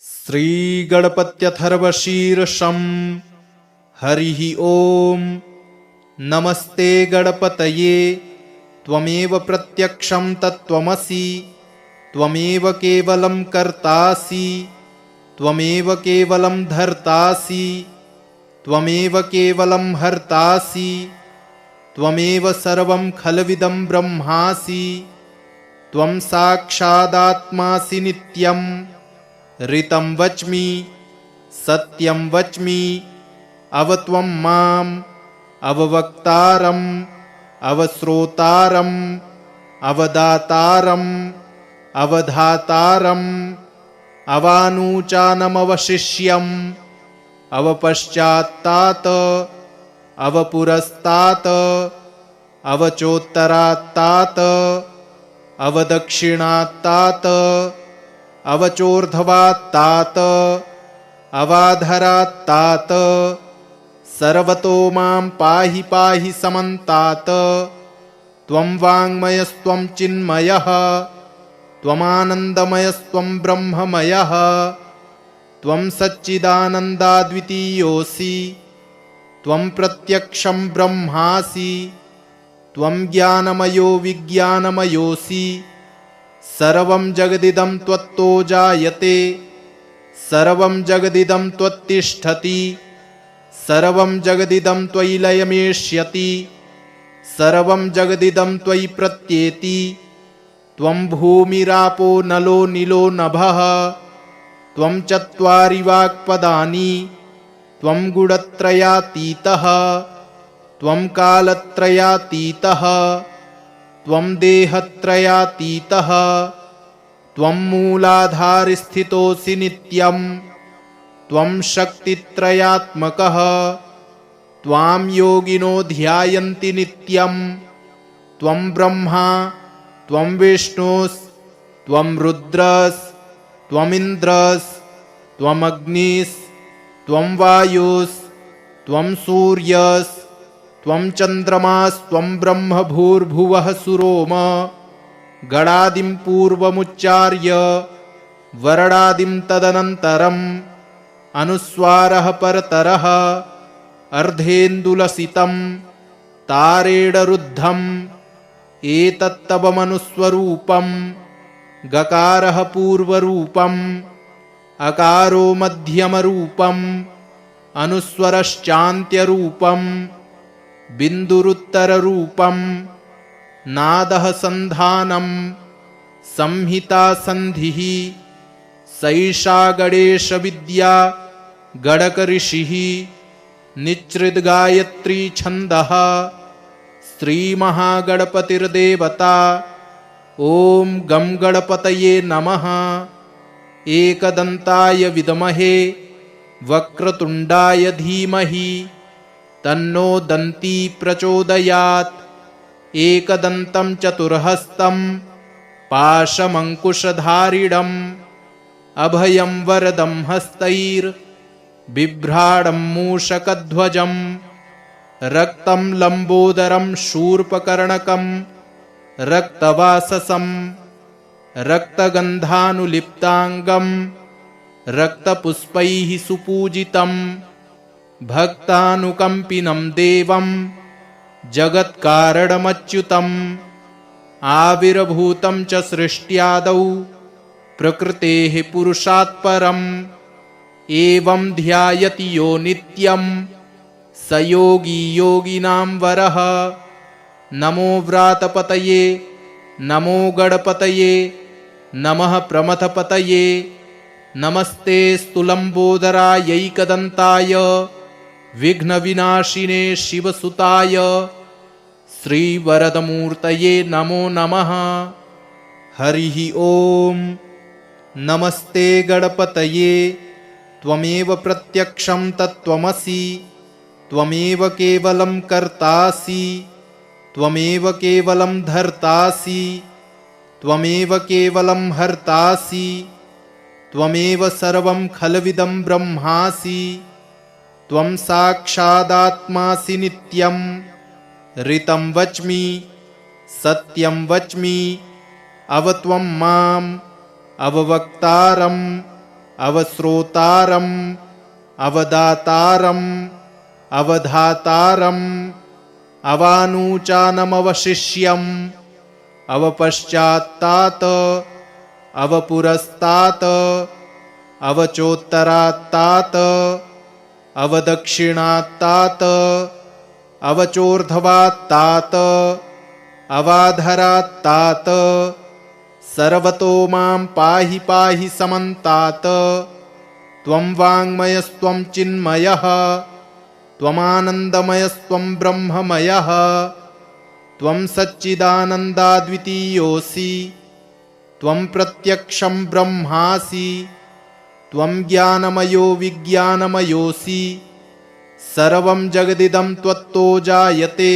श्रीगणपत्यथर्वशीर्षं हरिः ॐ। नमस्ते गणपतये त्वमेव प्रत्यक्षं तत्त्वमसि, त्वमेव केवलं कर्तासि, त्वमेव केवलं धर्तासि, त्वमेव केवलं हर्तासि, त्वमेव सर्वं खल्विदं ब्रह्मासि, त्वं साक्षादात्मासि नित्यम्। ऋतं वच्मि सत्यं वच्मि, अवत्वं माम् अववक्तारम् अवश्रोतारम् अवदातारम् अवधातारम् अवानूचानमवशिष्यम् अवपश्चात्तात् अवपुरस्तात् अवचोत्तरात्तात् अवदक्षिणात्तात् अवचोर्ध्वात्तात् अवाधरात्तात् सर्वतो मां पाहि पाहि समन्तात्। त्वं वाङ्मयस्त्वं चिन्मयः, त्वमानन्दमयस्त्वं ब्रह्ममयः, त्वं सच्चिदानन्दाद्वितीयोऽसि, त्वं प्रत्यक्षं ब्रह्मासि, त्वं ज्ञानमयो विज्ञानमयोऽसि। सर्वं जगदिदं त्वत्तो जायते, सर्वं जगदिदं त्वत्तिष्ठति, सर्वं जगदिदं त्वयि लयमेष्यति, सर्वं जगदिदं त्वयि प्रत्येति। त्वं भूमिरापो नलो नीलो नभः, त्वं चत्वारि वाक्पदानि, त्वं गुणत्रयातीतः, त्वं कालत्रयातीतः, त्वं देहत्रयातीतः, त्वं मूलाधारस्थितोऽसि नित्यं, त्वं शक्तित्रयात्मकः। त्वां योगिनो ध्यायन्ति नित्यं, त्वं ब्रह्मा त्वं विष्णुस्त्वं रुद्रस्त्वमिन्द्रस्त्वम् अग्निस्त्वं वायुस्त्वं सूर्यस्त्वं चन्द्रमास्त्वं ब्रह्म भूर्भुवः सुरोम। गणादिं पूर्वमुच्चार्य वर्णादिं तदनन्तरम् अनुस्वारः परतरः अर्धेन्दुलसितं तारेण रुद्धम् एतत्तव मनुस्वरूपं। गकारः पूर्वरूपम्, अकारो मध्यमरूपम्, अनुस्वरश्चान्त्यरूपम्, बिन्दुरुत्तररूपम्, नादः सन्धानं, संहिता सन्धिः। सैषा गणेशविद्या गणकऋषिः, निच्छृद्गायत्री छन्दः। श्रीमहागणपतिर्देवता। ॐ गं गणपतये नमः। एकदन्ताय विद्महे वक्रतुण्डाय धीमहि, तन्नो दन्ती प्रचोदयात्। एकदन्तं चतुर्हस्तं पाशमङ्कुशधारिणम्, अभयं वरदं हस्तैर्बिभ्राणं मूषकध्वजम्, रक्तं लम्बोदरं शूर्पकर्णकं रक्तवाससं, रक्तगन्धानुलिप्ताङ्गं रक्तपुष्पैः सुपूजितं, भक्तानुकम्पिनं देवं जगत्कारणमच्युतम्। आविर्भूतं च सृष्ट्यादौ प्रकृतेः पुरुषात् परम्, एवं ध्यायति यो नित्यं स योगी योगिनां वरः। नमो व्रातपतये नमो गणपतये नमः प्रमथपतये। नमस्ते स्तुलम्बोदरायैकदन्ताय विघ्नविनाशिने शिवसुताय श्रीवरदमूर्तये नमो नमः। हरिः ॐ। नमस्ते गणपतये त्वमेव प्रत्यक्षं तत्त्वमसि, त्वमेव केवलं कर्तासि, त्वमेव केवलं धर्तासि, त्वमेव केवलं हर्तासि, त्वमेव सर्वं खल्विदं ब्रह्मासि, त्वं साक्षादात्मासि नित्यम्। ऋतं वच्मि सत्यं वच्मि, अवत्वं माम् अववक्तारम् अवश्रोतारम् अवदातारम् अवधातारम् अवानूचानमवशिष्यम् अवपश्चात्तात् अवपुरस्तात् अवचोत्तरात्तात् अवदक्षिणात्तात् अवचोर्ध्वात्तात् अवाधरात्तात् सर्वतो मां पाहि पाहि समन्तात्। त्वं वाङ्मयस्त्वं चिन्मयः त्वमानन्दमयस्त्वं ब्रह्ममयः त्वं सच्चिदानन्दाद्वितीयोऽसि त्वं प्रत्यक्षं ब्रह्मासि त्वं ज्ञानमयो विज्ञानमयोऽसि। सर्वं जगदिदं त्वत्तो जायते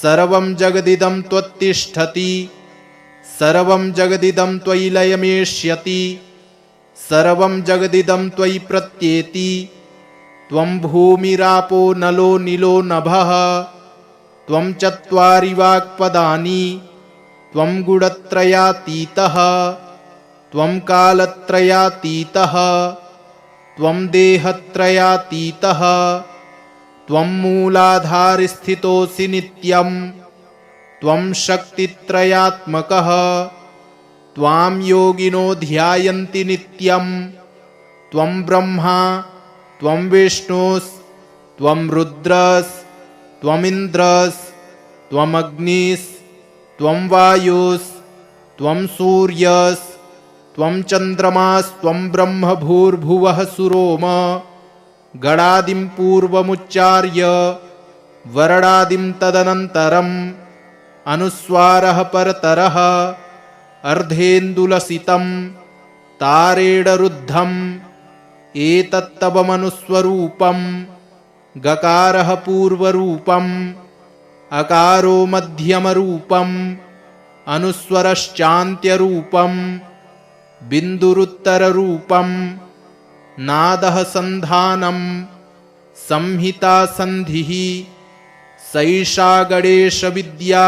सर्वं जगदिदं त्वत्तिष्ठति सर्वं जगदिदं त्वयि लयमेष्यति सर्वं जगदिदं त्वयि प्रत्येति। त्वं भूमिरापो नलो नीलो नभः त्वं चत्वारि वाक्पदानि त्वं गुणत्रयातीतः त्वं कालत्रयातीतः त्वं देहत्रयातीतः त्वं मूलाधारस्थितोऽसि नित्यं त्वं शक्तित्रयात्मकः त्वां योगिनो ध्यायन्ति नित्यं त्वं ब्रह्मा त्वं विष्णुस्त्वं रुद्रस्त्वमिन्द्रस्त्वम् अग्निस्त्वं वायुस्त्वं सूर्यस्त्वं चन्द्रमास्त्वं ब्रह्म भूर्भुवः सुरोम। गणादिं पूर्वमुच्चार्य वरणादिं तदनन्तरम् अनुस्वारः परतरः अर्धेन्दुलसितं तारेणरुद्धम् एतत्तवमनुस्वरूपम्। गकारः पूर्वरूपम् अकारो मध्यमरूपम् अनुस्वरश्चान्त्यरूपम् बिन्दुरुत्तररूपम्। नादः सन्धानम् संहिता सन्धिः सैषा गणेशविद्या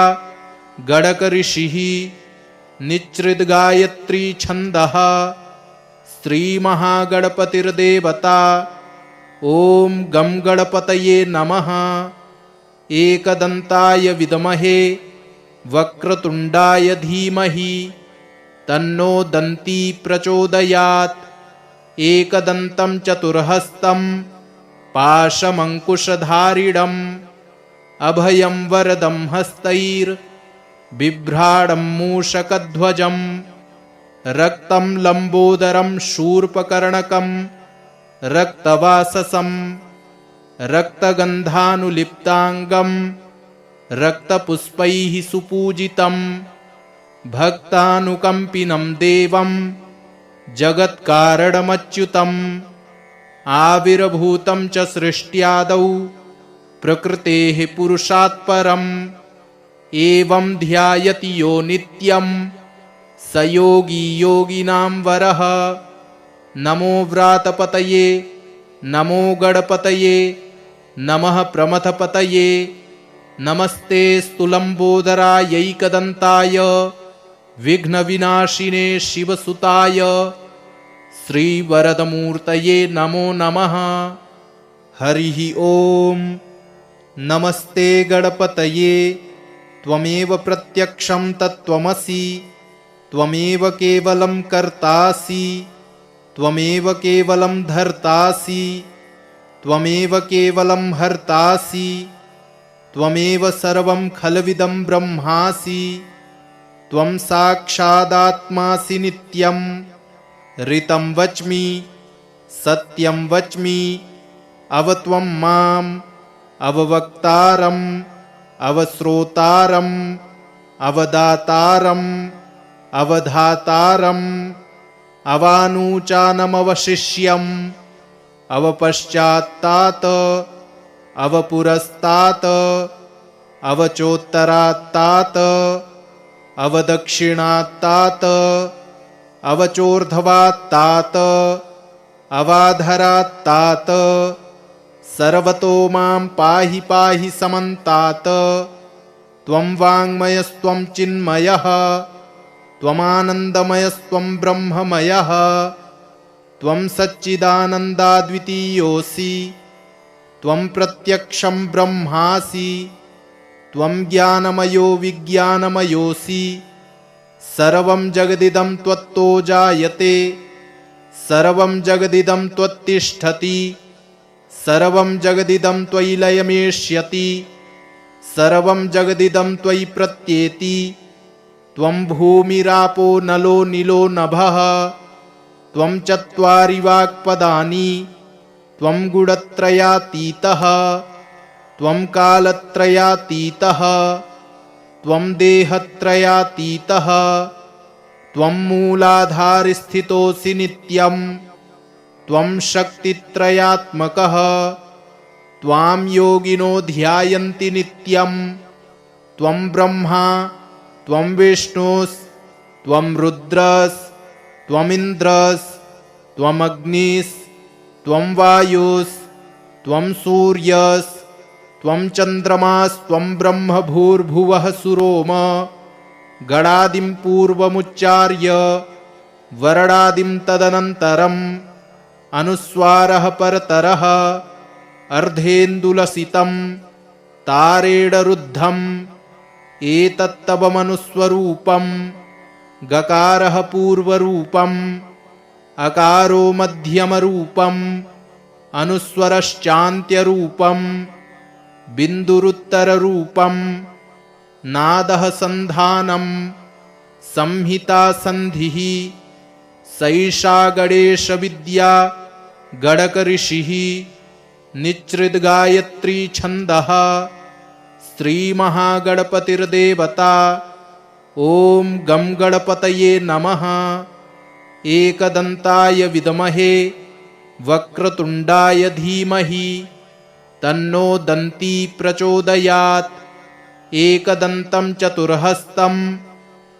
गणकऋषिः निच्छृद्गायत्री छन्दः श्रीमहागणपतिर्देवता। ॐ गं गणपतये नमः। एकदन्ताय विद्महे वक्रतुण्डाय धीमहि तन्नो दन्ती प्रचोदयात्। एकदन्तं चतुर्हस्तं पाशमङ्कुशधारिणम् अभयं वरदं हस्तैर्बिभ्राणं मूषकध्वजम् रक्तं लम्बोदरं शूर्पकर्णकं रक्तवाससं रक्तगन्धानुलिप्ताङ्गं रक्तपुष्पैः सुपूजितं भक्तानुकम्पिनं देवं जगत्कारणमच्युतम्। आविर्भूतं च सृष्ट्यादौ प्रकृतेः पुरुषात् परम् एवं ध्यायति यो नित्यं स योगी योगिनां वरः। नमो व्रातपतये नमो गणपतये नमः प्रमथपतये नमस्ते स्तुलम्बोदरायैकदन्ताय विघ्नविनाशिने शिवसुताय श्रीवरदमूर्तये नमो नमः। हरिः ॐ। नमस्ते गणपतये त्वमेव प्रत्यक्षं तत्त्वमसि त्वमेव केवलं कर्तासि त्वमेव केवलं धर्तासि त्वमेव केवलं हर्तासि त्वमेव सर्वं खल्विदं ब्रह्मासि। त्वं साक्षादात्मासि नित्यं ऋतं वच्मि सत्यं वच्मि अवत्वं माम् अववक्तारम् अवश्रोतारम् अवदातारम् अवधातारम् अवानूचानमवशिष्यम् अवपश्चात्तात् अवपुरस्तात् अवचोत्तरात्तात् अवदक्षिणात्तात् अवचोर्ध्वात्तात् अवाधरात्तात् सर्वतो मां पाहि पाहि समन्तात्। त्वं वाङ्मयस्त्वं चिन्मयः त्वमानन्दमयस्त्वं ब्रह्ममयः त्वं सच्चिदानन्दाद्वितीयोऽसि त्वं प्रत्यक्षं ब्रह्मासि त्वं ज्ञानमयो विज्ञानमयोऽसि सर्वं जगदिदं त्वत्तो जायते सर्वं जगदिदं त्वत्तिष्ठति सर्वं जगदिदं त्वयि लयमेष्यति सर्वं जगदिदं त्वयि प्रत्येति त्वं भूमिरापो नलो नीलो नभः त्वं चत्वारि वाक्पदानि त्वं गुणत्रयातीतः त्वं कालत्रयातीतः त्वं देहत्रयातीतः त्वं मूलाधारस्थितोऽसि नित्यं त्वं शक्तित्रयात्मकः त्वां योगिनो ध्यायन्ति नित्यं त्वं ब्रह्मा त्वं विष्णुस्त्वं रुद्रस्त्वमिन्द्रस्त्वमग्निस्त्वं वायुस्त्वं सूर्यस्त्वं चन्द्रमास्त्वं ब्रह्म भूर्भुवः सुरोम गणादिं पूर्वमुच्चार्य वर्णादिं तदनन्तरम् अनुस्वारः परतरः अर्धेन्दुलसितं तारेणरुद्धम् एतत्तवमनुस्वरूपं गकारः पूर्वरूपम् अकारो मध्यमरूपम् अनुस्वरश्चान्त्यरूपम् बिन्दुरुत्तररूपम् नादः सन्धानम् संहिता सन्धिः सैषा गणेशविद्या गणकऋषिः निच्छृद्गायत्री छन्दः श्रीमहागणपतिर्देवता ॐ गं गणपतये नमः। एकदन्ताय विद्महे वक्रतुण्डाय धीमहि तन्नो दन्ती प्रचोदयात्। एकदन्तं चतुर्हस्तं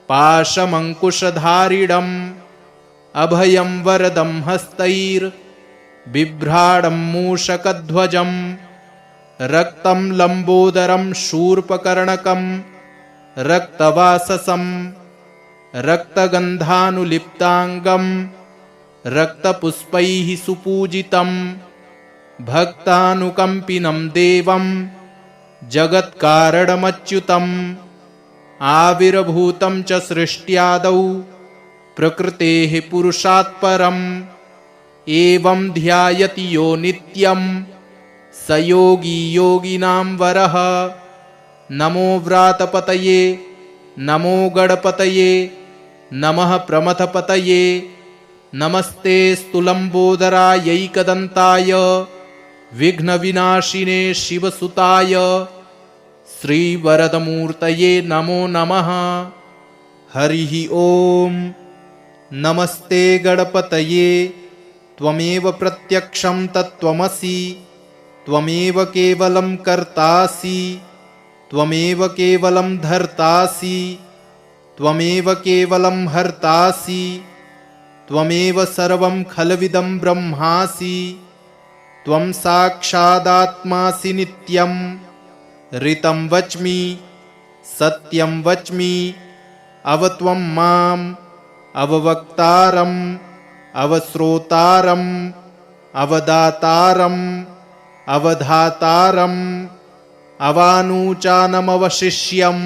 पाशमङ्कुशधारिणम् अभयं वरदं हस्तैर्बिभ्राणं मूषकध्वजम् रक्तं लम्बोदरं शूर्पकर्णकं रक्तवाससं रक्तगन्धानुलिप्ताङ्गं रक्तपुष्पैः सुपूजितं भक्तानुकम्पिनं देवं जगत्कारणमच्युतम् आविर्भूतं च सृष्ट्यादौ प्रकृतेः पुरुषात् परम् एवं ध्यायति यो नित्यं स योगी योगिनां वरः। नमो व्रातपतये नमो गणपतये नमः प्रमथपतये नमस्ते स्तुलम्बोदरायैकदन्ताय विघ्नविनाशिने शिवसुताय श्रीवरदमूर्तये नमो नमः। हरिः ॐ। नमस्ते गणपतये त्वमेव प्रत्यक्षं तत्त्वमसि त्वमेव केवलं कर्तासि त्वमेव केवलं धर्तासि त्वमेव केवलं हर्तासि त्वमेव सर्वं खल्विदं ब्रह्मासि त्वं साक्षादात्मासि नित्यं ऋतं वच्मि सत्यं वच्मि अवत्वं माम् अववक्तारम् अवश्रोतारम् अवदातारम् अवधातारम् अवानूचानमवशिष्यम्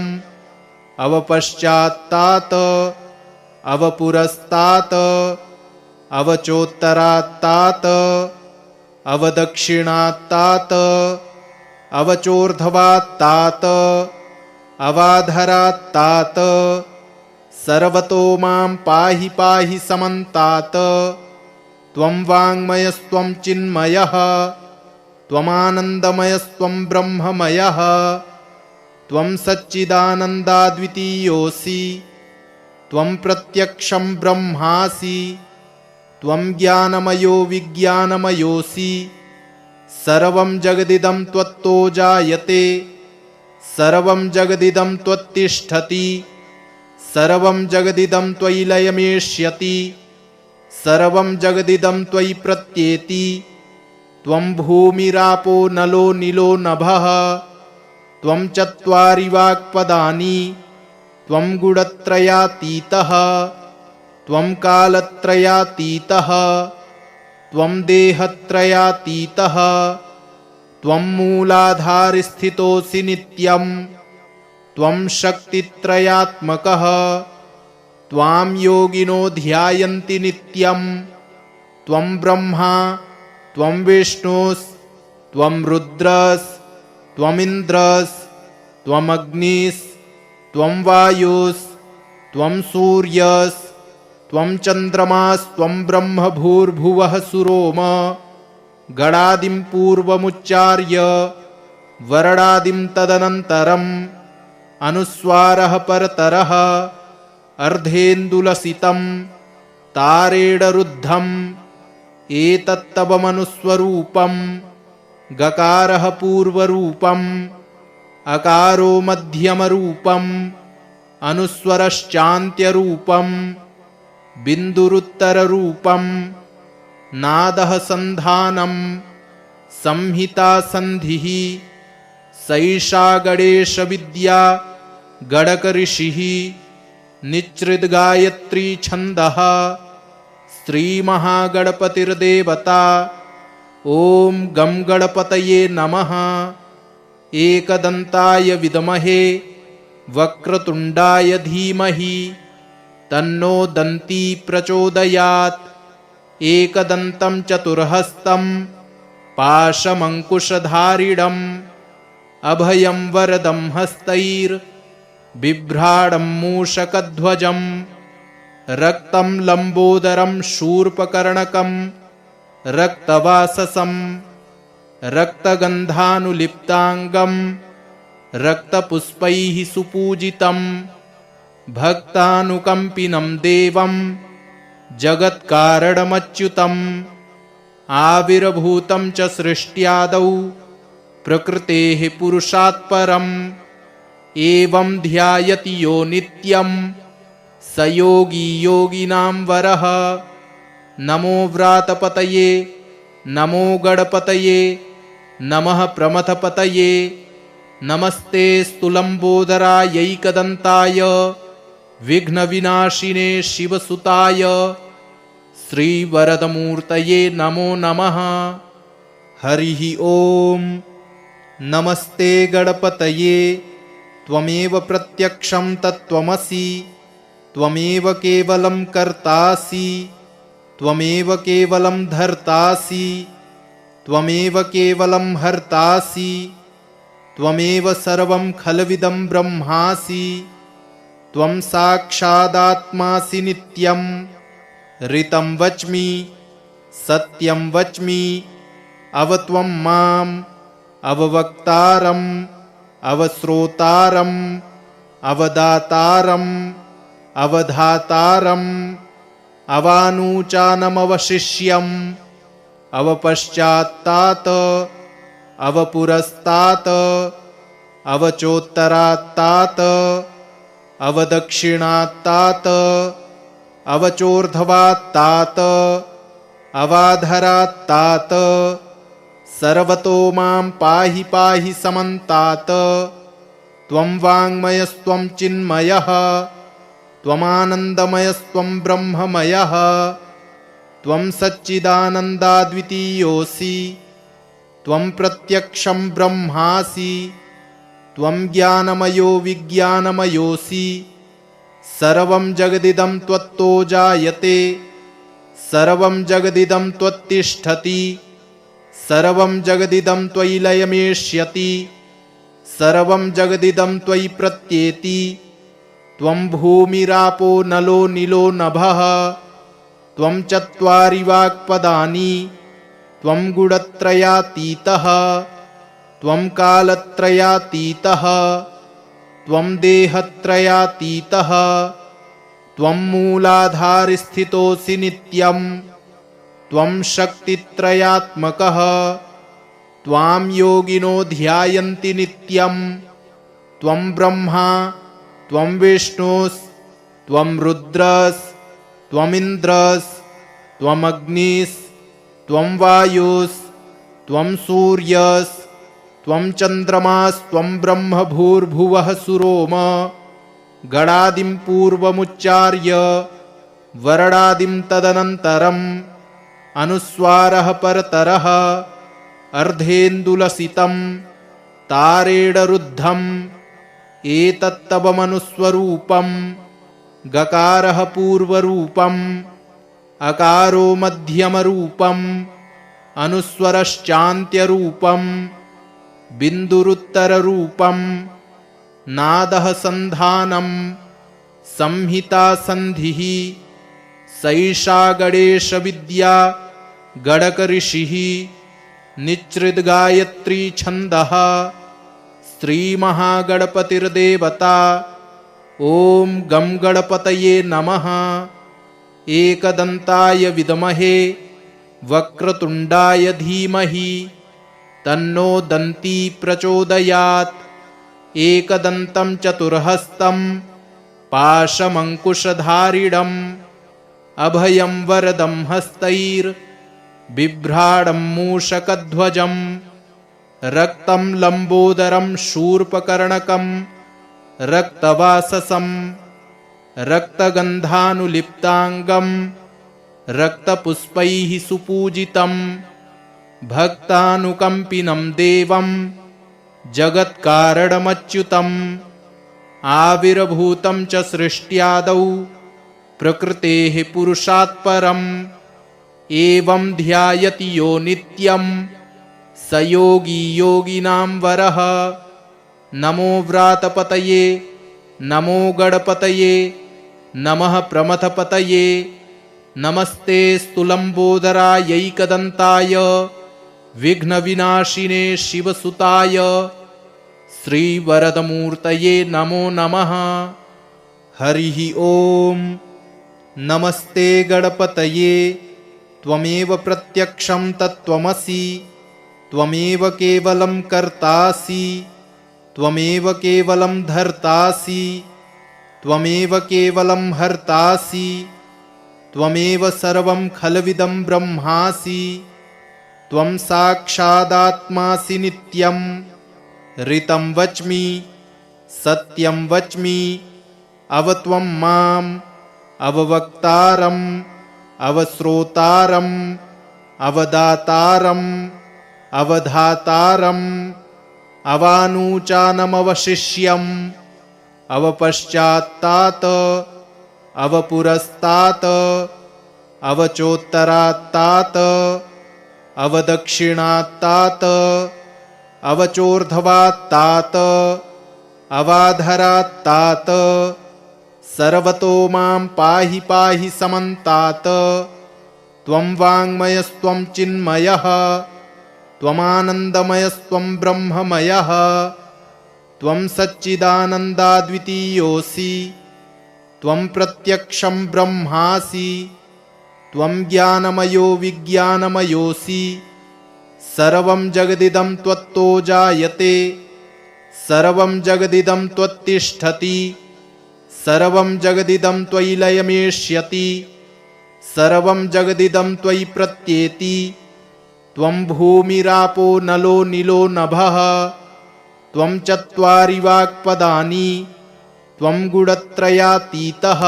अवपश्चात्तात् अवपुरस्तात् अवचोत्तरात्तात् अवदक्षिणात्तात् अवचोर्ध्वात्तात् अवाधरात्तात् सर्वतो मां पाहि पाहि समन्तात्। त्वं वाङ्मयस्त्वं चिन्मयः त्वमानन्दमयस्त्वं ब्रह्ममयः त्वं सच्चिदानन्दाद्वितीयोऽसि त्वं प्रत्यक्षं ब्रह्मासि त्वं ज्ञानमयो विज्ञानमयोऽसि सर्वं जगदिदं त्वत्तो जायते सर्वं जगदिदं त्वत्तिष्ठति सर्वं जगदिदं त्वयि लयमेष्यति सर्वं जगदिदं त्वयि प्रत्येति त्वं भूमिरापो नलो नीलो नभः त्वं चत्वारि वाक्पदानि त्वं गुणत्रयातीतः त्वं कालत्रयातीतः त्वं देहत्रयातीतः त्वं मूलाधारस्थितोऽसि नित्यं त्वं शक्तित्रयात्मकः त्वां योगिनो ध्यायन्ति नित्यं त्वं ब्रह्मा त्वं विष्णुस्त्वं रुद्रस्त्वमिन्द्रस्त्वमग्निस्त्वं वायुस्त्वं सूर्यस्त्वं चन्द्रमास्त्वं ब्रह्म भूर्भुवः सुरोम गणादिं पूर्वमुच्चार्य वरणादिं तदनन्तरम् अनुस्वारः परतरः अर्धेन्दुलसितं तारेणरुद्धम् एतत्तवमनुस्वरूपम् गकारः पूर्वरूपम् अकारो मध्यमरूपम् अनुस्वरश्चान्त्यरूपम् बिन्दुरुत्तररूपम् नादः सन्धानम् संहिता सन्धिः सैषा गणेशविद्या गणकऋषिः निच्छृद्गायत्री छन्दः श्रीमहागणपतिर्देवता ॐ गं गणपतये नमः। एकदन्ताय विद्महे वक्रतुण्डाय धीमहि तन्नो दन्ती प्रचोदयात्। एकदन्तं चतुर्हस्तं पाशमङ्कुशधारिणम् अभयं वरदं हस्तैर्बिभ्राणं मूषकध्वजम् रक्तं लम्बोदरं शूर्पकर्णकं रक्तवाससं रक्तगन्धानुलिप्ताङ्गं रक्तपुष्पैः सुपूजितं भक्तानुकम्पिनं देवं जगत्कारणमच्युतम् आविर्भूतं च सृष्ट्यादौ प्रकृतेः पुरुषात् परम् एवं ध्यायति यो नित्यं स योगी योगिनां वरः। नमो व्रातपतये नमो गणपतये नमः प्रमथपतये नमस्ते स्तुलम्बोदरायैकदन्ताय विघ्नविनाशिने शिवसुताय श्रीवरदमूर्तये नमो नमः। हरिः ॐ। नमस्ते गणपतये त्वमेव प्रत्यक्षं तत्त्वमसि त्वमेव केवलं कर्तासि त्वमेव केवलं धर्तासि त्वमेव केवलं हर्तासि त्वमेव सर्वं खल्विदं ब्रह्मासि त्वं साक्षादात्मासि नित्यं ऋतं वच्मि सत्यं वच्मि अवत्वं माम् अववक्तारम् अवश्रोतारम् अवदातारम् अवधातारम् अवानूचानमवशिष्यम् अवपश्चात्तात् अवपुरस्तात् अवचोत्तरात्तात् अवदक्षिणात्तात् अवचोर्ध्वात्तात् अवाधरात्तात् सर्वतो मां पाहि पाहि समन्तात्। त्वं वाङ्मयस्त्वं चिन्मयः त्वमानन्दमयस्त्वं ब्रह्ममयः त्वं सच्चिदानन्दाद्वितीयोऽसि त्वं प्रत्यक्षं ब्रह्मासि त्वं ज्ञानमयो विज्ञानमयोऽसि सर्वं जगदिदं त्वत्तो जायते सर्वं जगदिदं त्वत्तिष्ठति सर्वं जगदिदं त्वयि लयमेष्यति सर्वं जगदिदं त्वयि प्रत्येति त्वं भूमिरापो नलो नीलो नभः त्वं चत्वारि वाक्पदानि त्वं गुणत्रयातीतः त्वं कालत्रयातीतः त्वं देहत्रयातीतः त्वं मूलाधारस्थितोऽसि नित्यं त्वं शक्तित्रयात्मकः त्वां योगिनो ध्यायन्ति नित्यं त्वं ब्रह्मा त्वं विष्णुस्त्वं रुद्रस्त्वमिन्द्रस्त्वमग्निस्त्वं वायुस्त्वं सूर्यस्त्वं चन्द्रमास्त्वं ब्रह्म भूर्भुवः सुरोम गणादिं पूर्वमुच्चार्य वरणादिं तदनन्तरम् अनुस्वारः परतरः अर्धेन्दुलसितं तारेडरुद्धम् एतत्तवमनुस्वरूपं गकारः पूर्वरूपम् अकारो मध्यमरूपम् अनुस्वरश्चान्त्यरूपम् बिन्दुरुत्तररूपम् नादः सन्धानम् संहिता सन्धिः सैषा गणेशविद्या गणकऋषिः निच्चिद्गायत्री छन्दः श्रीमहागणपतिर्देवता। ॐ गं गणपतये नमः। एकदन्ताय विद्महे वक्रतुण्डाय धीमहि तन्नो दन्ती प्रचोदयात्। एकदन्तं चतुर्हस्तं पाशमङ्कुशधारिणम् अभयं वरदं हस्तैर्बिभ्राणं मूषकध्वजम् रक्तं लम्बोदरं शूर्पकर्णकं रक्तवाससं रक्तगन्धानुलिप्ताङ्गं रक्तपुष्पैः सुपूजितं भक्तानुकम्पिनं देवं जगत्कारणमच्युतम् आविर्भूतं च सृष्ट्यादौ प्रकृतेः पुरुषात् परम् एवं ध्यायति यो नित्यं स योगी योगिनां वरः। नमो व्रातपतये नमो गणपतये नमः प्रमथपतये नमस्ते स्तुलम्बोदरायैकदन्ताय विघ्नविनाशिने शिवसुताय श्रीवरदमूर्तये नमो नमः। हरिः ॐ। नमस्ते गणपतये त्वमेव प्रत्यक्षं तत्त्वमसि त्वमेव केवलं कर्तासि त्वमेव केवलं धर्तासि त्वमेव केवलं हर्तासि त्वमेव सर्वं खल्विदं ब्रह्मासि त्वं साक्षादात्मासि नित्यं ऋतं वच्मि सत्यं वच्मि अवत्वं माम् अववक्तारम् अवश्रोतारम् अवदातारम् अवधातारम् अवानूचानमवशिष्यम् अवपश्चात्तात् अवपुरस्तात् अवचोत्तरात्तात् अवदक्षिणात्तात् अवचोर्ध्वात्तात् अवाधरात्तात् सर्वतो मां पाहि पाहि समन्तात्। त्वं वाङ्मयस्त्वं चिन्मयः त्वमानन्दमयस्त्वं ब्रह्ममयः त्वं सच्चिदानन्दाद्वितीयोऽसि त्वं प्रत्यक्षं ब्रह्मासि त्वं ज्ञानमयो विज्ञानमयोऽसि सर्वं जगदिदं त्वत्तो जायते सर्वं जगदिदं त्वत्तिष्ठति सर्वं जगदिदं त्वयि लयमेष्यति सर्वं जगदिदं त्वयि प्रत्येति त्वं भूमिरापो नलो नीलो नभः त्वं चत्वारि वाक्पदानि त्वं गुणत्रयातीतः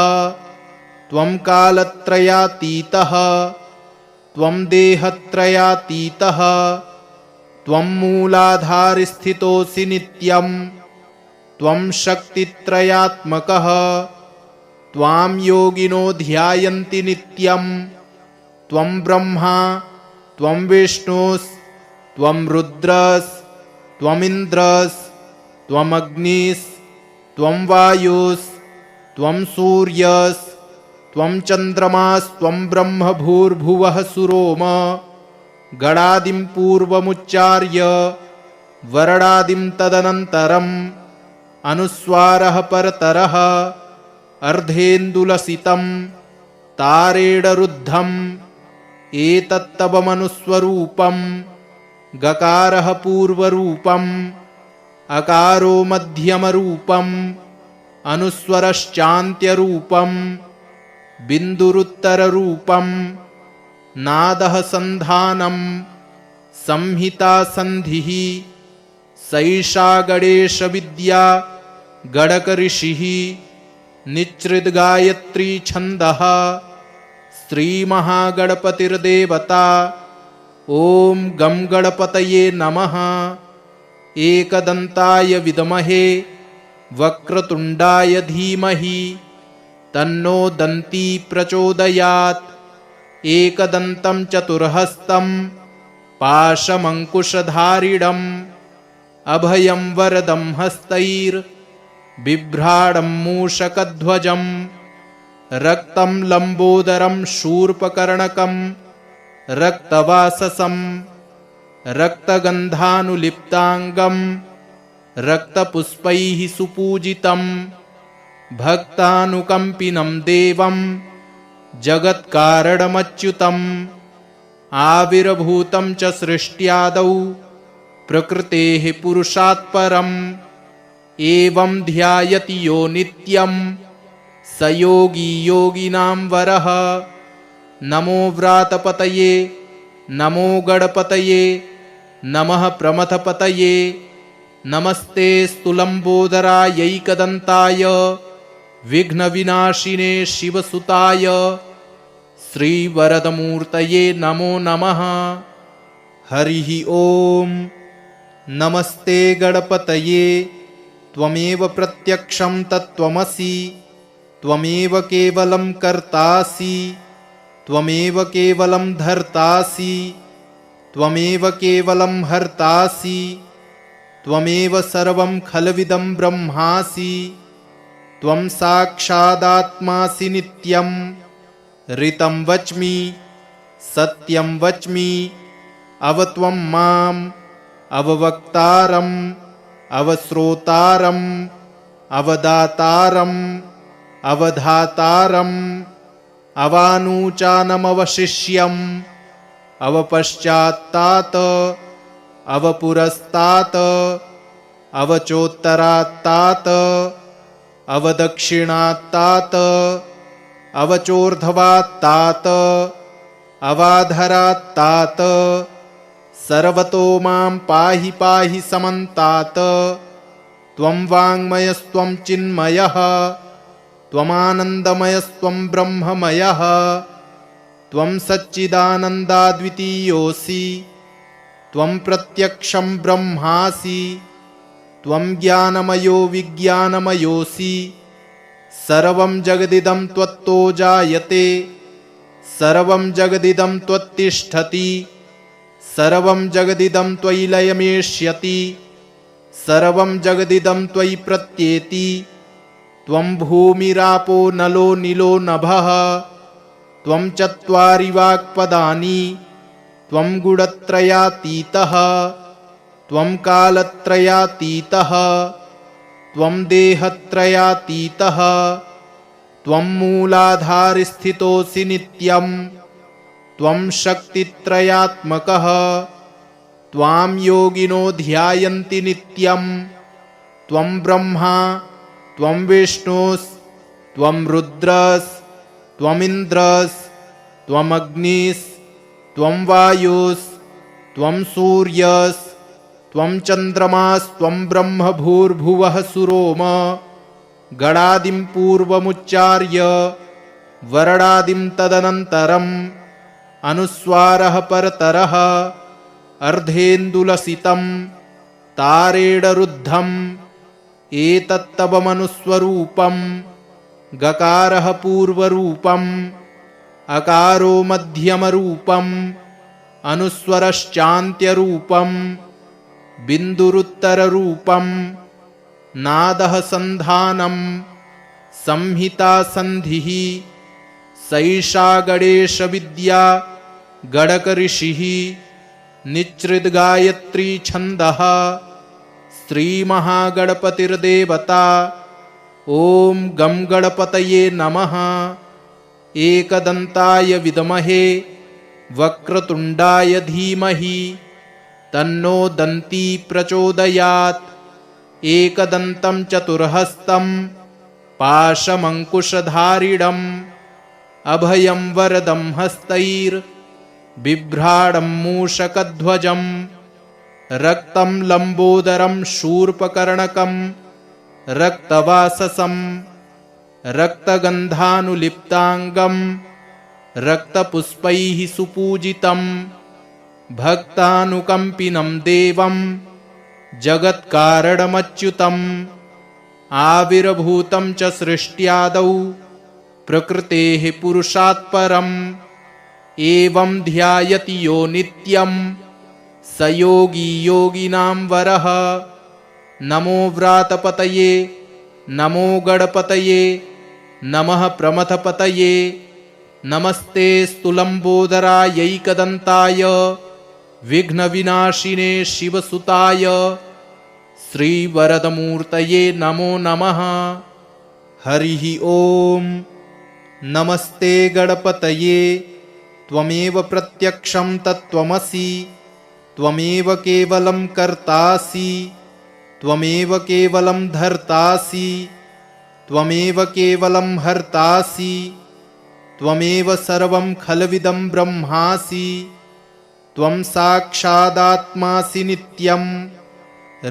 त्वं कालत्रयातीतः त्वं देहत्रयातीतः त्वं मूलाधारस्थितोऽसि नित्यं त्वं शक्तित्रयात्मकः त्वां योगिनो ध्यायन्ति नित्यं त्वं ब्रह्मा त्वं विष्णुस्त्वं रुद्रस्त्वमिन्द्रस्त्वमग्निस्त्वं वायुस्त्वं सूर्यस्त्वं चन्द्रमास्त्वं ब्रह्म भूर्भुवः सुरोम गणादिं पूर्वमुच्चार्य वरणादिं तदनन्तरम् अनुस्वारः परतरः अर्धेन्दुलसितं तारेडरुद्धम् एतत्तवमनुस्वरूपं गकारः पूर्वरूपम् अकारो मध्यमरूपम् अनुस्वरश्चान्त्यरूपम् बिन्दुरुत्तररूपम् नादः सन्धानम् संहिता सन्धिः सैषा गणेशविद्या गणकऋषिः निच्चिद्गायत्री छन्दः श्रीमहागणपतिर्देवता। ॐ गं गणपतये नमः। एकदन्ताय विद्महे वक्रतुण्डाय धीमहि तन्नो दन्ती प्रचोदयात्। एकदन्तं चतुर्हस्तं पाशमङ्कुशधारिणम् अभयं वरदं हस्तैर्बिभ्राणं मूषकध्वजं रक्तं लम्बोदरं शूर्पकर्णकं रक्तवाससं रक्तगन्धानुलिप्ताङ्गं रक्तपुष्पैः सुपूजितं भक्तानुकम्पिनं देवं जगत्कारणमच्युतम् आविर्भूतं च सृष्ट्यादौ प्रकृतेः पुरुषात् परम् एवं ध्यायति यो नित्यं स योगी योगिनां वरः। नमो व्रातपतये नमो गणपतये नमः प्रमथपतये नमस्ते स्तुलम्बोदरायैकदन्ताय विघ्नविनाशिने शिवसुताय श्रीवरदमूर्तये नमो नमः। हरिः ॐ। नमस्ते गणपतये त्वमेव प्रत्यक्षं तत्त्वमसि त्वमेव केवलं कर्तासि त्वमेव केवलं धर्तासि त्वमेव केवलं हर्तासि त्वमेव सर्वं खल्विदं ब्रह्मासि। त्वं साक्षादात्मासि नित्यं ऋतं वच्मि सत्यं वच्मि अवत्वं माम् अववक्तारम् अवश्रोतारम् अवदातारम् अवधातारम् अवानूचानमवशिष्यम् अवपश्चात्तात् अवपुरस्तात् अवचोत्तरात्तात् अवदक्षिणात्तात् अवचोर्ध्वात्तात् अवाधरात्तात् सर्वतो मां पाहि पाहि समन्तात्। त्वं वाङ्मयस्त्वं चिन्मयः त्वमानन्दमयस्त्वं ब्रह्ममयः त्वं सच्चिदानन्दाद्वितीयोऽसि त्वं प्रत्यक्षं ब्रह्मासि त्वं ज्ञानमयो विज्ञानमयोऽसि। सर्वं जगदिदं त्वत्तो जायते सर्वं जगदिदं त्वत्तिष्ठति सर्वं जगदिदं त्वयि लयमेष्यति सर्वं जगदिदं त्वयि प्रत्येति। त्वं भूमिरापो नलो नीलो नभः त्वं चत्वारि वाक्पदानि त्वं गुणत्रयातीतः त्वं कालत्रयातीतः त्वं देहत्रयातीतः त्वं मूलाधारस्थितोऽसि नित्यं त्वं शक्तित्रयात्मकः त्वां योगिनो ध्यायन्ति नित्यं। त्वं ब्रह्मा त्वं विष्णुस् त्वं रुद्रस् त्वमिन्द्रस् त्वमग्निस् त्वं वायुस् त्वं सूर्यस् त्वं चन्द्रमास् त्वं ब्रह्म भूर्भुवः सुरोम। गणादिं पूर्वमुच्चार्य वर्णादिं तदनन्तरम् अनुस्वारः परतरः अर्धेन्दुलसितं तारेण रुद्धम् एतत्तवमनुस्वरूपम्। गकारः पूर्वरूपम् अकारो मध्यमरूपम् अनुस्वरश्चान्त्यरूपम् बिन्दुरुत्तररूपम्। नादः सन्धानं संहिता सन्धिः सैषा गणेशविद्या गणकऋषिः निच्छृद्गायत्री छन्दः श्रीमहागणपतिर्देवता। ॐ गं गणपतये नमः। एकदन्ताय विद्महे वक्रतुण्डाय धीमहि तन्नो दन्ती प्रचोदयात्। एकदन्तं चतुर्हस्तं पाशमङ्कुशधारिणम् अभयं वरदं हस्तैर्बिभ्राणं मूषकध्वजं रक्तं लम्बोदरं शूर्पकर्णकं रक्तवाससं रक्तगन्धानुलिप्ताङ्गं रक्तपुष्पैः सुपूजितं भक्तानुकम्पिनं देवं जगत्कारणमच्युतम् आविर्भूतं च सृष्ट्यादौ प्रकृतेः पुरुषात् परम् एवं ध्यायति यो नित्यं स योगी योगिनां वरः। नमो व्रातपतये नमो गणपतये नमः प्रमथपतये नमस्ते स्तुलम्बोदरायैकदन्ताय विघ्नविनाशिने शिवसुताय श्रीवरदमूर्तये नमो नमः। हरिः ओम्। नमस्ते गणपतये त्वमेव प्रत्यक्षं तत्त्वमसि त्वमेव केवलं कर्तासि त्वमेव केवलं धर्तासि त्वमेव केवलं हर्तासि त्वमेव सर्वं खल्विदं ब्रह्मासि त्वं साक्षादात्मासि नित्यं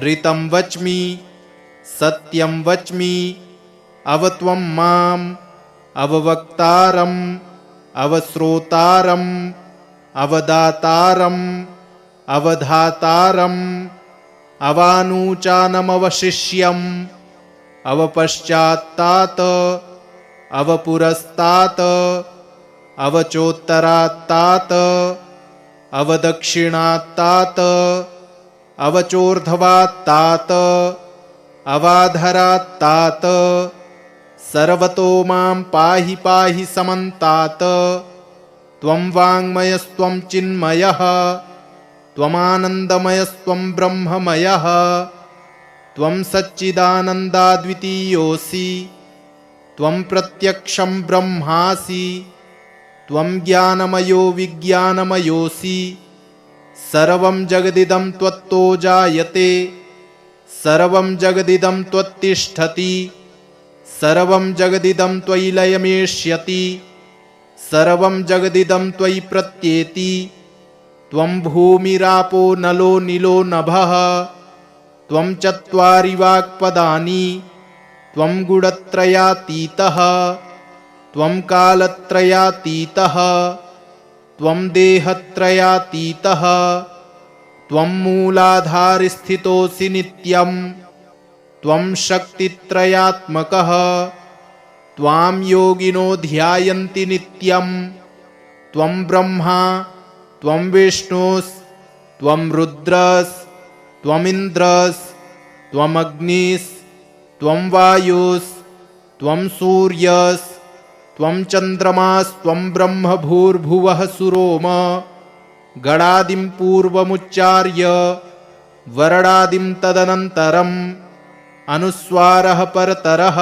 ऋतं वच्मि सत्यं वच्मि अवत्वं माम् अववक्तारम् अवश्रोतारम् अवदातारम् अवधातारम् अवानूचानमवशिष्यम् अवपश्चात्तात् अवपुरस्तात् अवचोत्तरात्तात् अवदक्षिणात्तात् अवचोर्ध्वात्तात् अवाधरात्तात् सर्वतो मां पाहि पाहि समन्तात्। त्वं वाङ्मयस्त्वं चिन्मयः त्वमानन्दमयस्त्वं ब्रह्ममयः त्वं सच्चिदानन्दाद्वितीयोऽसि त्वं प्रत्यक्षं ब्रह्मासि त्वं ज्ञानमयो विज्ञानमयोऽसि सर्वं जगदिदं त्वत्तो जायते सर्वं जगदिदं त्वत्तिष्ठति सर्वं जगदिदं त्वयि लयमेष्यति सर्वं जगदिदं त्वयि प्रत्येति त्वं भूमिरापो नलो नीलो नभः त्वं चत्वारि वाक्पदानि त्वं गुणत्रयातीतः त्वं कालत्रयातीतः त्वं देहत्रयातीतः त्वं मूलाधारस्थितोऽसि नित्यं त्वं शक्तित्रयात्मकः त्वां योगिनो ध्यायन्ति नित्यं त्वं ब्रह्मा त्वं विष्णुस्त्वं रुद्रस्त्वमिन्द्रस्त्वम् अग्निस्त्वं वायुस्त्वं सूर्यस्त्वं चन्द्रमास्त्वं ब्रह्म भूर्भुवः सुरोम गणादिं पूर्वमुच्चार्य वर्णादिं तदनन्तरम् अनुस्वारः परतरः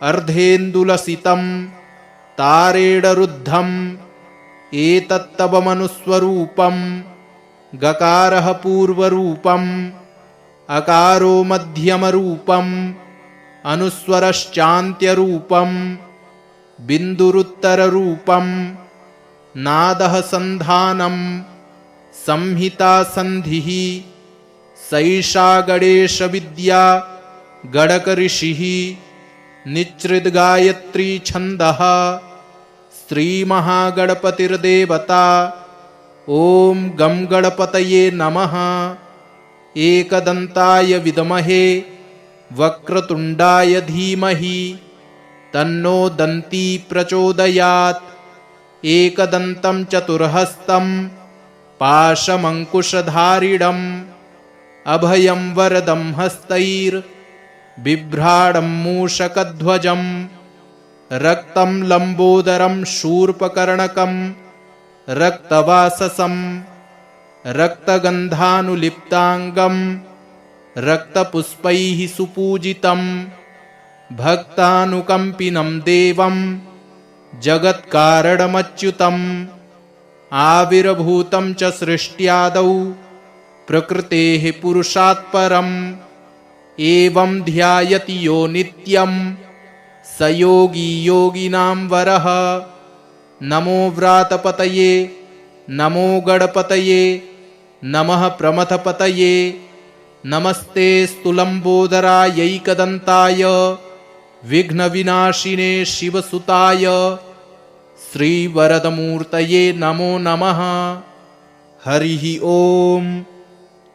अर्धेन्दुलसितं तारेण रुद्धम् एतत्तव मनुस्वरूपं गकारः पूर्वरूपम् अकारो मध्यमरूपम् अनुस्वरश्चान्त्यरूपम् बिन्दुरुत्तररूपम् नादः सन्धानम् संहिता सन्धिः सैषा गणेशविद्या गणकऋषिः निच्छृद्गायत्री छन्दः श्रीमहागणपतिर्देवता ॐ गं गणपतये नमः। एकदन्ताय विद्महे वक्रतुण्डाय धीमहि तन्नो दन्ती प्रचोदयात्। एकदन्तं चतुर्हस्तं पाशमङ्कुशधारिणम् अभयं वरदं हस्तैर्बिभ्राणं मूषकध्वजम् रक्तं लम्बोदरं शूर्पकर्णकं रक्तवाससं रक्तगन्धानुलिप्ताङ्गं रक्तपुष्पैः सुपूजितं भक्तानुकम्पिनं देवं जगत्कारणमच्युतम् आविर्भूतं च सृष्ट्यादौ प्रकृतेः पुरुषात् परम् एवं ध्यायति यो नित्यं स योगी योगिनां वरः। नमो व्रातपतये नमो गणपतये नमः प्रमथपतये नमस्ते स्तुलम्बोदरायैकदन्ताय विघ्नविनाशिने शिवसुताय श्रीवरदमूर्तये नमो नमः। हरिः ॐ।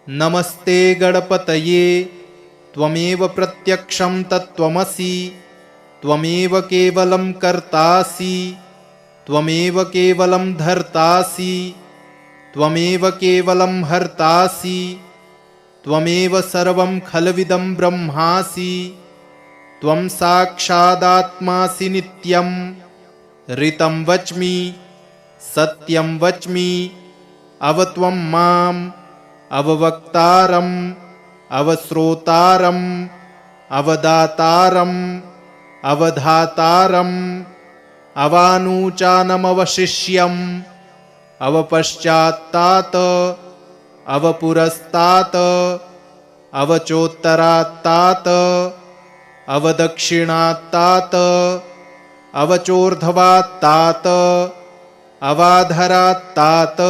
नमस्ते गणपतये। त्वमेव प्रत्यक्षं तत्त्वमसि। त्वमेव केवलं कर्तासि। त्वमेव केवलं धर्तासि। त्वमेव केवलं हर्तासि। त्वमेव सर्वं खल्विदं ब्रह्मासि। त्वं साक्षादात्मासि नित्यं। ऋतं वच्मि सत्यं वच्मि। अव त्वं माम् अववक्तारम् अवश्रोतारम् अवदातारम् अवधातारम् अवानूचानमवशिष्यम् अवपश्चात्तात् अवपुरस्तात् अवचोत्तरात्तात् अवदक्षिणात्तात् अवचोर्ध्वात्तात् अवाधरात्तात्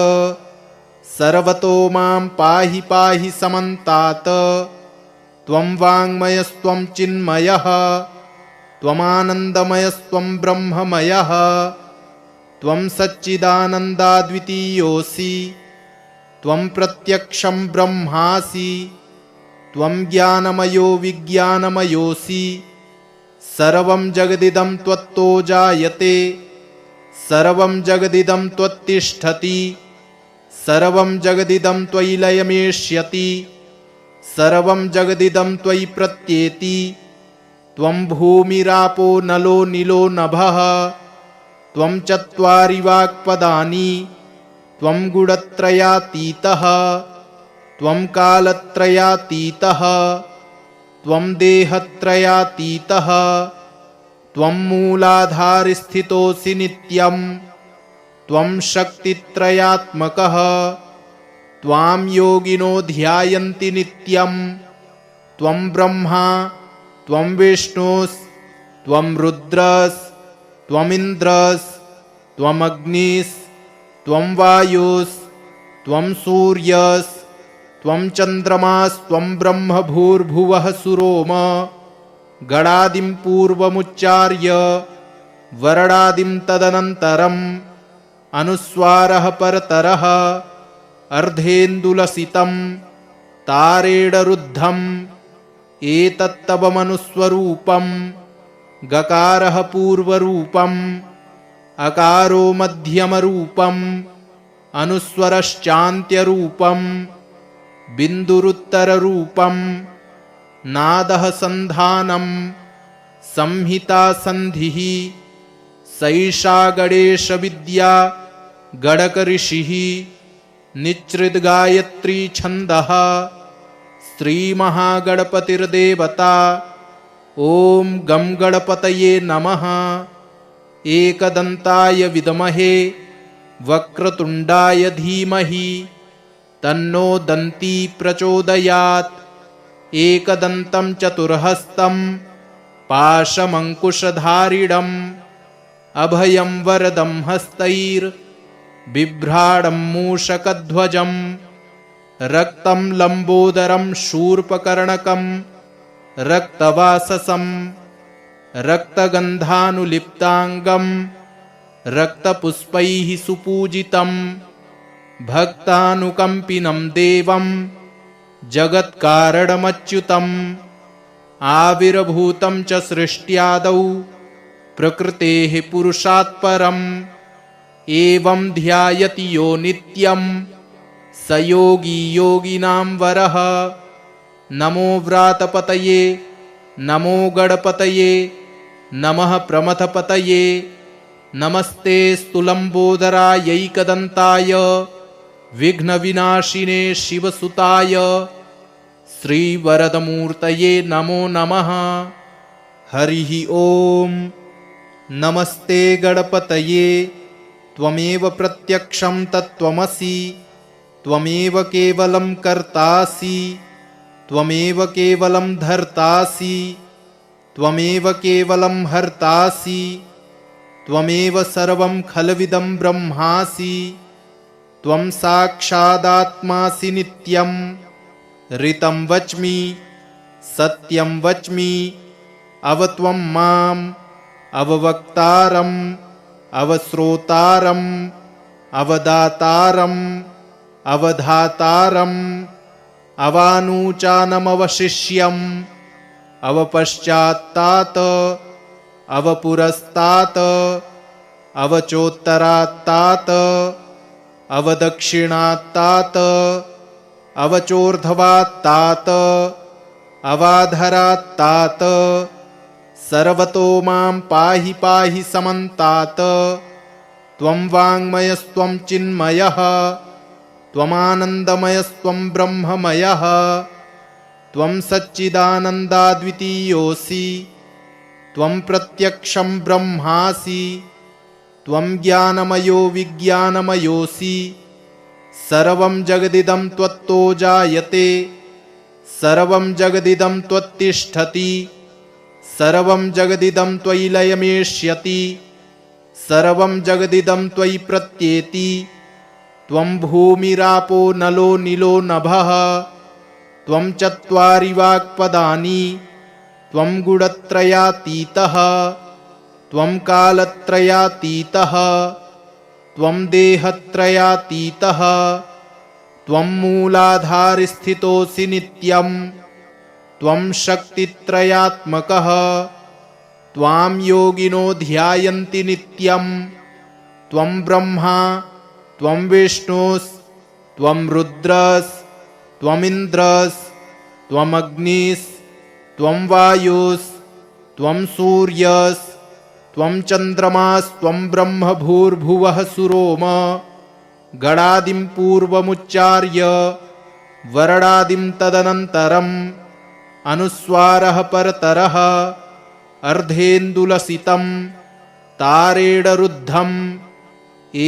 सर्वतो मां पाहि पाहि समन्तात्। त्वं वाङ्मयस्त्वं चिन्मयः त्वमानन्दमयस्त्वं ब्रह्ममयः। त्वं सच्चिदानन्दाद्वितीयोऽसि। त्वं प्रत्यक्षं ब्रह्मासि। त्वं ज्ञानमयो विज्ञानमयोऽसि। सर्वं जगदिदं त्वत्तो जायते। सर्वं जगदिदं त्वत्तिष्ठति। सर्वं जगदिदं त्वयि लयमेष्यति। सर्वं जगदिदं त्वयि प्रत्येति। त्वं भूमिरापो नलो नीलो नभः। त्वं चत्वारि वाक्पदानि। त्वं गुणत्रयातीतः। त्वं कालत्रयातीतः। त्वं देहत्रयातीतः। त्वं मूलाधारस्थितोऽसि नित्यम्। त्वं शक्तित्रयात्मकः। त्वां योगिनो ध्यायन्ति नित्यम्। त्वं ब्रह्मा त्वं विष्णुस् त्वं रुद्रस् त्वमिन्द्रस् त्वमग्निस् त्वं वायुस् त्वं सूर्यस् त्वं चन्द्रमास् त्वं ब्रह्म भूर्भुवः सुरोम। गणादिं पूर्वमुच्चार्य वरणादिं तदनन्तरम् अनुस्वारः परतरः अर्धेन्दुलसितं तारेण रुद्धम् एतत्तवमनुस्वरूपम्। गकारः पूर्वरूपम् अकारो मध्यमरूपम् अनुस्वरश्चान्त्यरूपम् बिन्दुरुत्तररूपम्। नादः सन्धानम् संहिता सन्धिः। सैषा गणेशविद्या गणकऋषिः। निच्छृद्गायत्री छन्दः। श्रीमहागणपतिर्देवता। ॐ गं गणपतये नमः। एकदन्ताय विद्महे वक्रतुण्डाय धीमहि तन्नो दन्ती प्रचोदयात्। एकदन्तं चतुर्हस्तं पाशमङ्कुशधारिणम् अभयं वरदं हस्तैर्बिभ्राणं मूषकध्वजम्। रक्तं लम्बोदरं शूर्पकर्णकं रक्तवाससं रक्तगन्धानुलिप्ताङ्गं रक्तपुष्पैः सुपूजितं। भक्तानुकम्पिनं देवं जगत्कारणमच्युतम्। आविर्भूतं च सृष्ट्यादौ प्रकृतेः पुरुषात् परम्। एवं ध्यायति यो नित्यं स योगी योगिनां वरः। नमो व्रातपतये नमो गणपतये नमः प्रमथपतये। नमस्ते स्तुलम्बोदरायैकदन्ताय विघ्नविनाशिने शिवसुताय श्रीवरदमूर्तये नमो नमः। हरिः ॐ। नमस्ते गणपतये। त्वमेव प्रत्यक्षं तत्त्वमसि। त्वमेव केवलं कर्तासि। त्वमेव केवलं धर्तासि। त्वमेव केवलं हर्तासि। त्वमेव सर्वं खल्विदं ब्रह्मासि। त्वं साक्षादात्मासि नित्यं। ऋतं वच्मि सत्यं वच्मि। अव त्वं माम् अववक्तारम् अवश्रोतारम् अवदातारम् अवधातारम् अवानूचानमवशिष्यम् अवपश्चात्तात् अवपुरस्तात् अवचोत्तरात्तात् अवदक्षिणात्तात् अवचोर्ध्वात्तात् अवाधरात्तात् सर्वतो मां पाहि पाहि समन्तात्। त्वं वाङ्मयस्त्वं चिन्मयः त्वमानन्दमयस्त्वं ब्रह्ममयः त्वं सच्चिदानन्दाद्वितीयोऽसि त्वं प्रत्यक्षं ब्रह्मासि त्वं ज्ञानमयो विज्ञानमयोऽसि। सर्वं जगदिदं त्वत्तो जायते सर्वं जगदिदं त्वत्तिष्ठति सर्वं जगदिदं त्वयि लयमेष्यति सर्वं जगदिदं त्वयि प्रत्येति। त्वं भूमिरापो नलो नीलो नभः त्वं चत्वारि वाक्पदानि त्वं गुणत्रयातीतः त्वं कालत्रयातीतः त्वं देहत्रयातीतः त्वं मूलाधारस्थितोऽसि नित्यं त्वं शक्तित्रयात्मकः त्वां योगिनो ध्यायन्ति नित्यं। त्वं ब्रह्मा त्वं विष्णुस्त्वं रुद्रस्त्वमिन्द्रस्त्वं अग्निस्त्वं वायुस्त्वं सूर्यस्त्वं चन्द्रमास्त्वं ब्रह्म भूर्भुवः सुरोम। गणादिं पूर्वमुच्चार्य वरणादिं तदनन्तरम् अनुस्वारः परतरः अर्धेन्दुलसितं तारेण रुद्धम्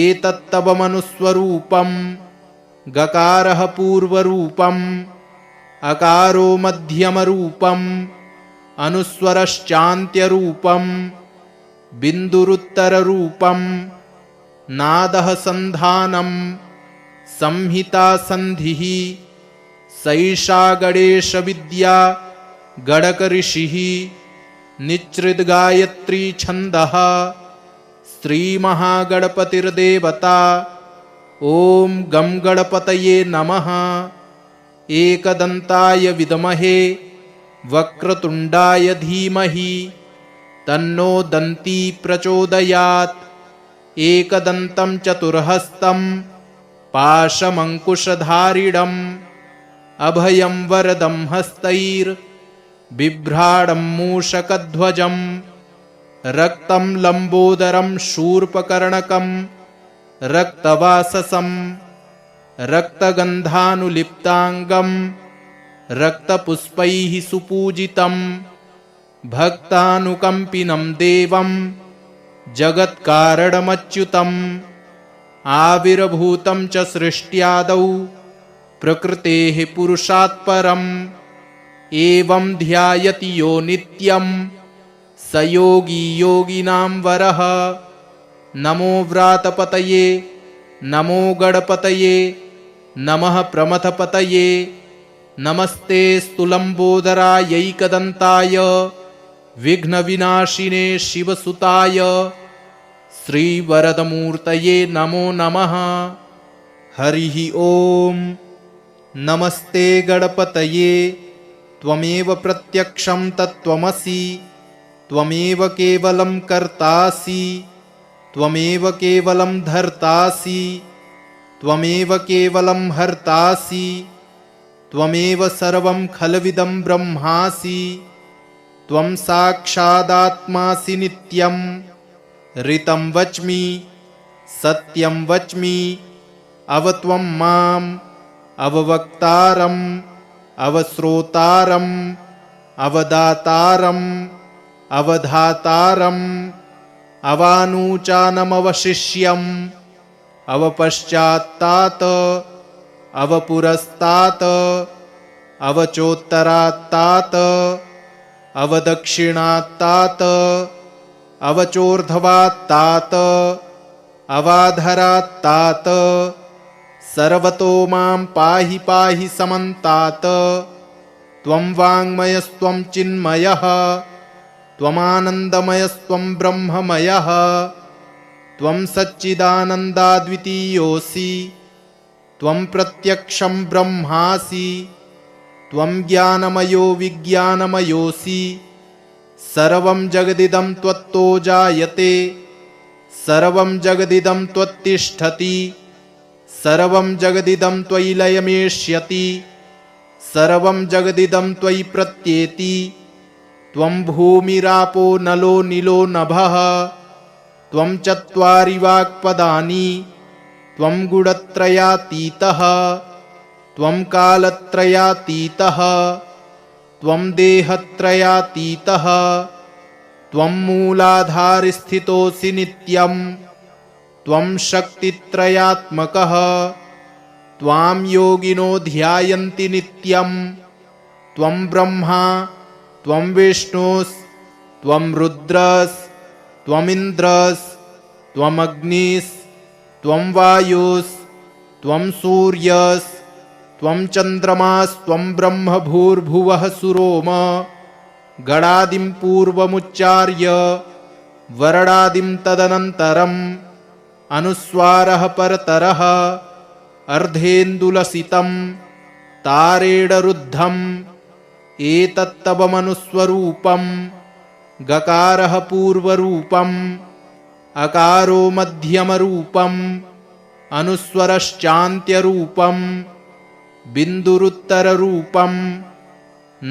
एतत्तवमनुस्वरूपम्। गकारः पूर्वरूपम् अकारो मध्यमरूपम् अनुस्वरश्चान्त्यरूपम् बिन्दुरुत्तररूपम्। नादः सन्धानं संहिता सन्धिः सैषा गणेशविद्या गणकऋषिः निच्छृद्गायत्री छन्दः श्रीमहागणपतिर्देवता। ॐ गं गणपतये नमः। एकदन्ताय विद्महे वक्रतुण्डाय धीमहि तन्नो दन्ती प्रचोदयात्। एकदन्तं चतुर्हस्तं पाशमङ्कुशधारिणम् अभयं वरदं हस्तैर्बिभ्राणं मूषकध्वजं रक्तं लम्बोदरं शूर्पकर्णकं रक्तवाससं रक्तगन्धानुलिप्ताङ्गं रक्तपुष्पैः सुपूजितं भक्तानुकम्पिनं देवं जगत्कारणमच्युतम्। आविर्भूतं च सृष्ट्यादौ प्रकृतेः पुरुषात् परम् एवं ध्यायति यो नित्यं स योगी योगिनां वरः। नमो व्रातपतये नमो गणपतये नमः प्रमथपतये नमस्ते स्तुलम्बोदरायैकदन्ताय विघ्नविनाशिने शिवसुताय श्रीवरदमूर्तये नमो नमः। हरिः ॐ। नमस्ते गणपतये त्वमेव प्रत्यक्षं तत्त्वमसि त्वमेव केवलं कर्तासि त्वमेव केवलं धर्तासि त्वमेव केवलं हर्तासि त्वमेव सर्वं खल्विदं ब्रह्मासि। त्वं साक्षादात्मासि नित्यं ऋतं वच्मि सत्यं वच्मि अवत्वं माम् अववक्तारम् अवश्रोतारम् अवदातारम् अवधातारम् अवानूचानमवशिष्यम् अवपश्चात्तात् अवपुरस्तात् अवचोत्तरात्तात् अवदक्षिणात्तात् अवचोर्ध्वात्तात् अवाधरात्तात् सर्वतो मां पाहि पाहि समन्तात्। त्वं वाङ्मयस्त्वं चिन्मयः त्वमानन्दमयस्त्वं ब्रह्ममयः त्वं सच्चिदानन्दाद्वितीयोऽसि त्वं प्रत्यक्षं ब्रह्मासि त्वं ज्ञानमयो विज्ञानमयोऽसि सर्वं जगदिदं त्वत्तो जायते सर्वं जगदिदं त्वत्तिष्ठति सर्वं जगदिदं त्वयि लयमेष्यति सर्वं जगदिदं त्वयि प्रत्येति त्वं भूमिरापो नलो नीलो नभः त्वं चत्वारि वाक्पदानि त्वं गुणत्रयातीतः त्वं कालत्रयातीतः त्वं देहत्रयातीतः त्वं मूलाधारस्थितोऽसि नित्यं त्वं शक्तित्रयात्मकः त्वां योगिनो ध्यायन्ति नित्यं त्वं ब्रह्मा त्वं विष्णुस्त्वं रुद्रस्त्वमिन्द्रस्त्वमग्निस्त्वं वायुस्त्वं सूर्यस्त्वं चन्द्रमास्त्वं ब्रह्म भूर्भुवः सुरोम गणादिं पूर्वमुच्चार्य वरणादिं तदनन्तरम् अनुस्वारः परतरः अर्धेन्दुलसितं तारेण रुद्धम् एतत्तवमनुस्वरूपं गकारः पूर्वरूपम् अकारो मध्यमरूपम् अनुस्वरश्चान्त्यरूपम् बिन्दुरुत्तररूपम्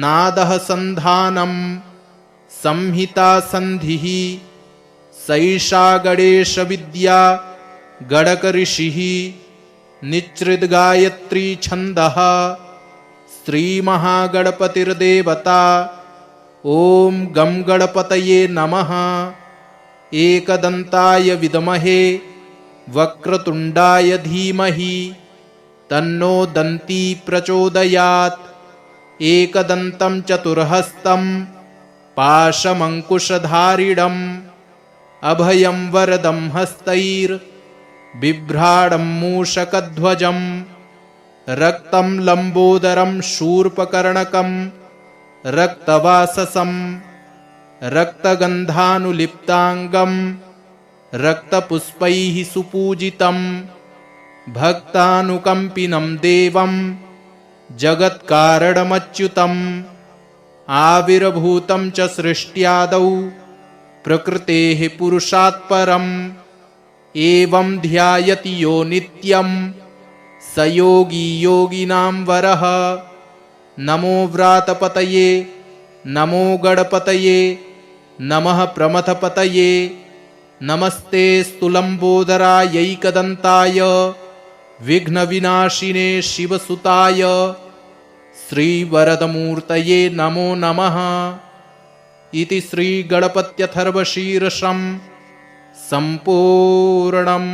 नादः सन्धानम् संहिता सन्धिः सैषा गणेशविद्या गणकऋषिः निच्छृद्गायत्री छन्दः श्रीमहागणपतिर्देवता ॐ गं गणपतये नमः। एकदन्ताय विद्महे वक्रतुण्डाय धीमहि तन्नो दन्ती प्रचोदयात्। एकदन्तं चतुर्हस्तं पाशमङ्कुशधारिणम् अभयं वरदं हस्तैर्बिभ्राणं मूषकध्वजम् रक्तं लम्बोदरं शूर्पकर्णकं रक्तवाससं रक्तगन्धानुलिप्ताङ्गं रक्तपुष्पैः सुपूजितं भक्तानुकम्पिनं देवं जगत्कारणमच्युतम् आविर्भूतं च सृष्ट्यादौ प्रकृतेः पुरुषात् परम् एवं ध्यायति यो नित्यं स योगी योगिनां वरः। नमो व्रातपतये नमो गणपतये नमः प्रमथपतये नमस्ते स्तुलम्बोदरायैकदन्ताय विघ्नविनाशिने शिवसुताय श्रीवरदमूर्तये नमो नमः। इति श्रीगणपत्यथर्वशीर्षं सम्पूर्णम्।